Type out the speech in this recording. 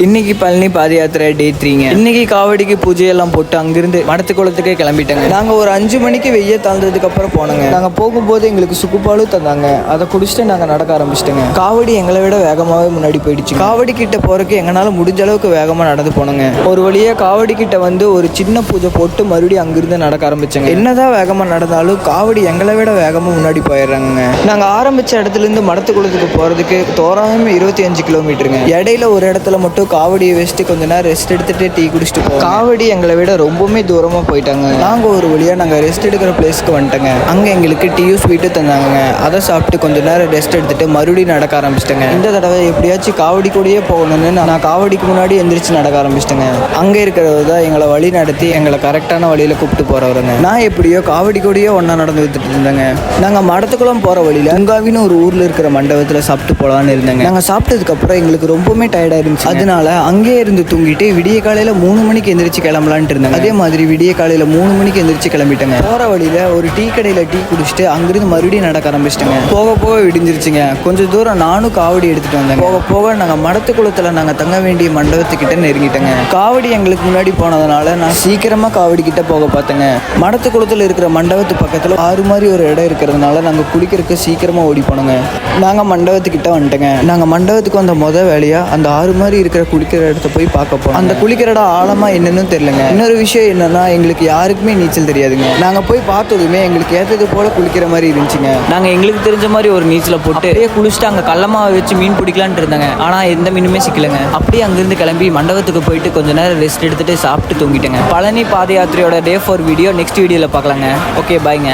இன்னைக்கு பழனி பாத யாத்திரை டே 3ங்க. இன்னைக்கு காவடிக்கு பூஜையெல்லாம் போட்டு அங்கிருந்து மடத்து குளத்துக்கே கிளம்பிட்டேங்க. நாங்க ஒரு 5 மணிக்கு வெய்ய தாழ்ந்ததுக்கு அப்புறம் போனோங்க. நாங்க போகும்போது எங்களுக்கு சுக்குப்பாலும் தந்தாங்க. அதை குடிச்சிட்டு நாங்க நடக்க ஆரம்பிச்சிட்டோங்க. காவடி எங்களை விட வேகமாவே முன்னாடி போயிடுச்சு. காவடி கிட்ட போறதுக்கு எங்களால முடிஞ்ச அளவுக்கு வேகமா நடந்து போனோங்க. ஒரு வழியா காவடி கிட்ட வந்து ஒரு சின்ன பூஜை போட்டு மறுபடியும் அங்கிருந்து நடக்க ஆரம்பிச்சோங்க. என்னதான் வேகமா நடந்தாலும் காவடி எங்களை விட வேகமா முன்னாடி போயிடுறாங்க. நாங்க ஆரம்பிச்ச இடத்துல இருந்து மடத்து குளத்துக்கு போறதுக்கு தோராயமா 25 கிலோமீட்டருங்க. இடையில ஒரு இடத்துல மட்டும் காவடியை வச்சுட்டு கொஞ்ச நேரம் ரெஸ்ட் எடுத்துட்டு டீ குடிச்சிட்டு போவோம். காவடி எங்களை விட ரொம்பவுமே தூரமா போயிட்டாங்க. நாங்க ஒரு வழியா நாங்க ரெஸ்ட் எடுக்கிற பிளேஸ்க்கு வந்துட்டோங்க. அங்க எங்களுக்கு டீயும் ஸ்வீட்டும் தந்தாங்க. அதை சாப்பிட்டு கொஞ்ச நேரம் ரெஸ்ட் எடுத்துட்டு மறுபடியும் நடக்க ஆரம்பிச்சிட்டேங்க. இந்த தடவை எப்படியாச்சும் காவடி கூடயே போகணும்னு நான் காவடிக்கு முன்னாடி எந்திரிச்சு நடக்க ஆரம்பிச்சிட்டேங்க. அங்க இருக்கிறவர் தான் எங்களை வழி நடத்தி எங்களை கரெக்டான வழியில கூப்பிட்டு போறவருங்க. நான் எப்படியோ காவடி கூடயே ஒன்னா நடந்து வந்துட்டு இருந்தேங்க. நாங்க மடத்துக்குளம் போற வழியில அங்காவின்னு ஒரு ஊர்ல இருக்கிற மண்டபத்துல சாப்பிட்டு போலான்னு இருந்தேங்க. நாங்க சாப்பிட்டதுக்கு அப்புறம் எங்களுக்கு ரொம்பவுமே டயர்டா இருந்துச்சு. அதனால அங்கேயே இருந்து தூங்கிட்டு விடிய காலையில 3 மணிக்கு எந்திரிச்சு கிளம்பலான்ட்டு இருந்தாங்க. அதே மாதிரி விடிய காலையில 3 மணிக்கு எந்திரிச்சு கிளம்பிட்டேங்க. போற வழியில ஒரு டீ கடையில டீ குடிச்சிட்டு அங்கிருந்து மறுபடியும் நடக்க ஆரம்பிச்சிட்டேங்க. போக போக விடிஞ்சிருச்சுங்க. கொஞ்சம் தூரம் நானும் காவடி எடுத்துட்டு வந்தேங்க. போக போக நாங்க மடத்து குளத்துல நாங்க தங்க வேண்டிய மண்டபத்துக்கிட்ட நெருங்கிட்டேங்க. காவடி எங்களுக்கு முன்னாடி போனதுனால நான் சீக்கிரமா காவடி கிட்ட போக பார்த்தேங்க. மடத்து குளத்துல இருக்கிற மண்டபத்து பக்கத்துல ஆறு மாதிரி ஒரு இடம் இருக்கிறதுனால நாங்க குளிக்கிறதுக்கு சீக்கிரமா ஓடி போனோங்க. நாங்க மண்டபத்துக்கிட்ட வந்துட்டோங்க. நாங்க மண்டபத்துக்கு வந்த முதல் வேலையா அந்த ஆறு மாதிரி இருக்கிற குளிக்கிற இடத்த போய் பார்க்க போனோம். அந்த குளிக்கிற இடம் ஆழமா என்னன்னு தெரியலங்க. இன்னொரு விஷயம் என்னன்னா எங்களுக்கு யாருக்குமே நீச்சல் தெரியாதுங்க. நாங்க போய் பார்த்ததுமே எங்களுக்கு ஏற்றது போல குளிக்கிற மாதிரி இருந்துச்சுங்க. நாங்க எங்களுக்கு தெரிஞ்ச மாதிரி ஒரு நீச்சலை போட்டு அப்படியே குளிச்சுட்டு அங்க கல்லமாவை வச்சு மீன் பிடிக்கலான்னு இருந்தாங்க. ஆனா எந்த மீனுமே சிக்கலங்க. அப்படியே அங்கிருந்து கிளம்பி மண்டபத்துக்கு போயிட்டு கொஞ்ச நேரம் ரெஸ்ட் எடுத்துட்டு சாப்பிட்டு தூங்கிட்டேங்க. பழனி பாத யாத்திரையோட டே 4 வீடியோ நெக்ஸ்ட் வீடியோல பார்க்கலாங்க. ஓகே பாய்ங்க.